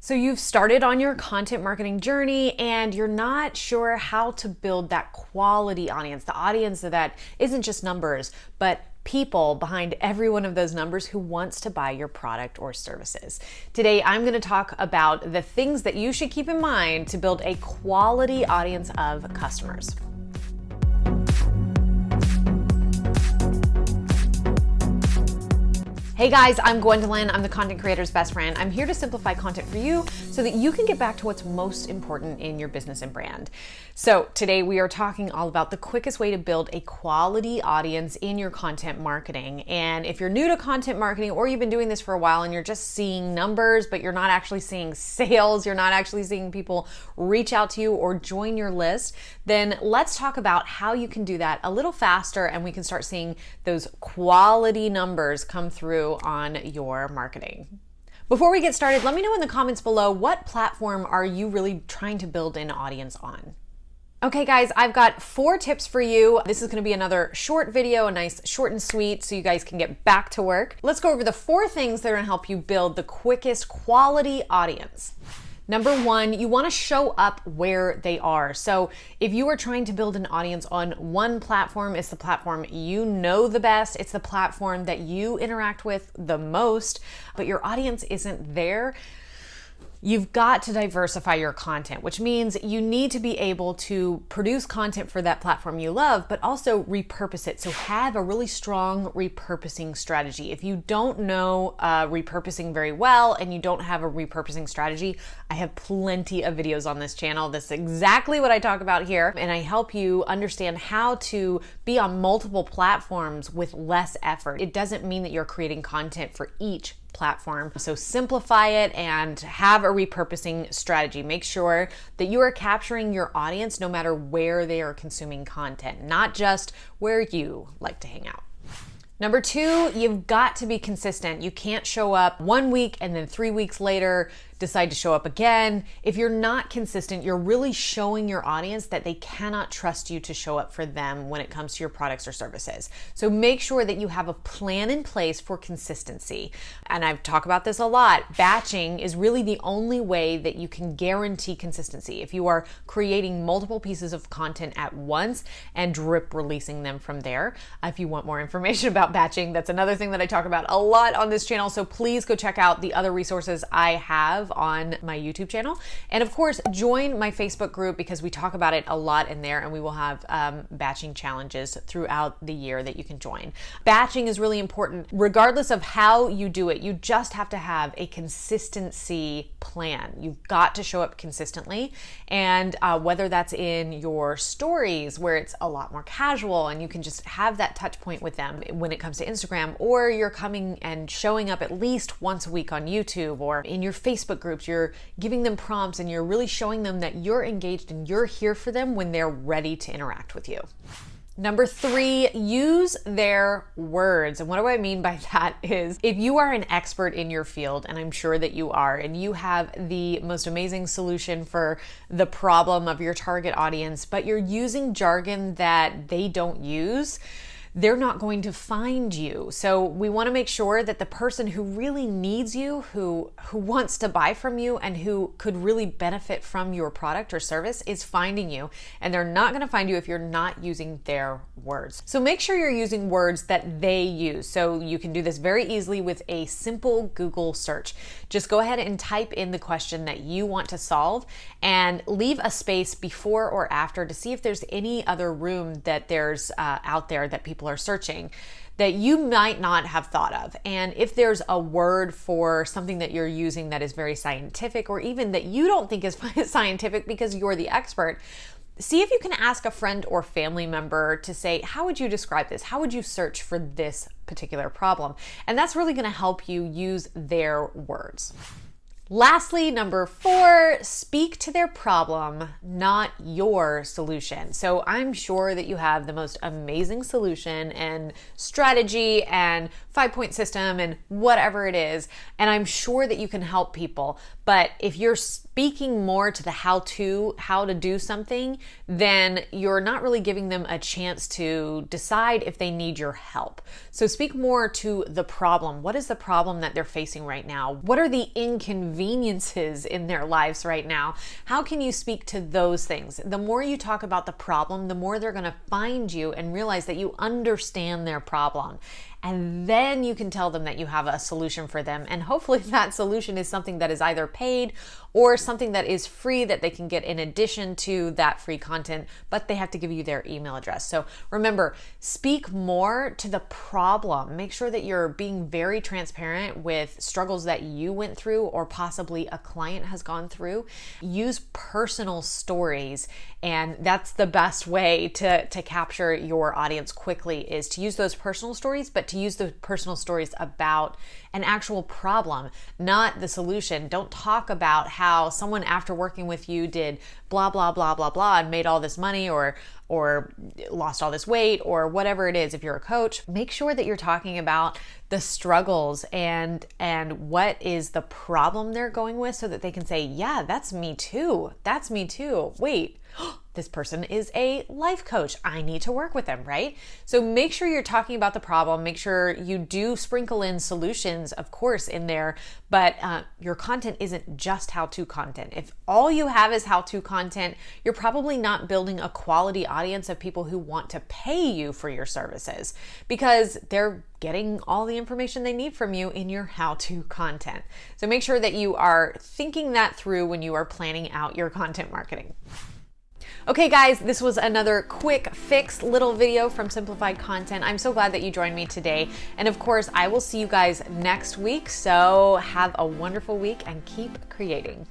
So you've started on your content marketing journey and you're not sure how to build that quality audience, the audience that isn't just numbers, but people behind every one of those numbers who wants to buy your product or services. Today, I'm going to talk about the things that you should keep in mind to build a quality audience of customers. Hey guys, I'm Gwendolyn. I'm the content creator's best friend. I'm here to simplify content for you so that you can get back to what's most important in your business and brand. So today we are talking all about the quickest way to build a quality audience in your content marketing. And if you're new to content marketing or you've been doing this for a while and you're just seeing numbers, but you're not actually seeing sales, you're not actually seeing people reach out to you or join your list, then let's talk about how you can do that a little faster and we can start seeing those quality numbers come through on your marketing. Before we get started, let me know in the comments below, what platform are you really trying to build an audience on? Okay guys, I've got 4 tips for you. This is gonna be another short video, a nice short and sweet so you guys can get back to work. Let's go over the 4 things that are gonna help you build the quickest quality audience. Number 1, you want to show up where they are. So if you are trying to build an audience on one platform, it's the platform you know the best, it's the platform that you interact with the most, but your audience isn't there. You've got to diversify your content, which means you need to be able to produce content for that platform you love, but also repurpose it. So have a really strong repurposing strategy. If you don't know repurposing very well and you don't have a repurposing strategy, I have plenty of videos on this channel. This is exactly what I talk about here. And I help you understand how to be on multiple platforms with less effort. It doesn't mean that you're creating content for each platform. So simplify it and have a repurposing strategy. Make sure that you are capturing your audience no matter where they are consuming content, not just where you like to hang out. Number 2, you've got to be consistent. You can't show up 1 week and then 3 weeks later decide to show up again. If you're not consistent, you're really showing your audience that they cannot trust you to show up for them when it comes to your products or services. So make sure that you have a plan in place for consistency. And I've talked about this a lot. Batching is really the only way that you can guarantee consistency. If you are creating multiple pieces of content at once and drip releasing them from there. If you want more information about batching, that's another thing that I talk about a lot on this channel. So please go check out the other resources I have on my YouTube channel. And of course, join my Facebook group because we talk about it a lot in there, and we will have batching challenges throughout the year that you can join. Batching is really important. Regardless of how you do it, you just have to have a consistency plan. You've got to show up consistently. And whether that's in your stories where it's a lot more casual and you can just have that touch point with them when it comes to Instagram, or you're coming and showing up at least once a week on YouTube, or in your Facebook groups, you're giving them prompts and you're really showing them that you're engaged and you're here for them when they're ready to interact with you. Number 3, use their words. And what do I mean by that is, if you are an expert in your field, and I'm sure that you are, and you have the most amazing solution for the problem of your target audience, but you're using jargon that they don't use, they're not going to find you. So we want to make sure that the person who really needs you, who wants to buy from you and who could really benefit from your product or service is finding you. And they're not going to find you if you're not using their words. So make sure you're using words that they use. So you can do this very easily with a simple Google search. Just go ahead and type in the question that you want to solve and leave a space before or after to see if there's any other room that there's out there that people are searching that you might not have thought of. And if there's a word for something that you're using that is very scientific, or even that you don't think is scientific because you're the expert, see if you can ask a friend or family member to say, how would you describe this? How would you search for this particular problem? And that's really going to help you use their words. Lastly, number 4, speak to their problem, not your solution. So I'm sure that you have the most amazing solution and strategy and 5-point system and whatever it is, and I'm sure that you can help people. But if you're speaking more to the how to do something, then you're not really giving them a chance to decide if they need your help. So speak more to the problem. What is the problem that they're facing right now? What are the inconveniences inconveniences in their lives right now, how can you speak to those things? The more you talk about the problem, the more they're going to find you and realize that you understand their problem. And then you can tell them that you have a solution for them. And hopefully that solution is something that is either paid or something that is free that they can get in addition to that free content, but they have to give you their email address. So remember, speak more to the problem. Make sure that you're being very transparent with struggles that you went through or possibly a client has gone through. Use personal stories, and that's the best way to capture your audience quickly, is to use those personal stories, but to use the personal stories about an actual problem, not the solution. Don't talk about how someone after working with you did blah, blah, blah, blah, blah, and made all this money or lost all this weight or whatever it is. If you're a coach, make sure that you're talking about the struggles and what is the problem they're going with, so that they can say, yeah, that's me too. That's me too. Wait, this person is a life coach. I need to work with them, right? So make sure you're talking about the problem. Make sure you do sprinkle in solutions, of course, in there, but your content isn't just how-to content. If all you have is how-to content, you're probably not building a quality audience of people who want to pay you for your services, because they're getting all the information they need from you in your how-to content. So make sure that you are thinking that through when you are planning out your content marketing. Okay guys, this was another quick fix little video from Simplified Content. I'm so glad that you joined me today. And of course, I will see you guys next week. So have a wonderful week and keep creating.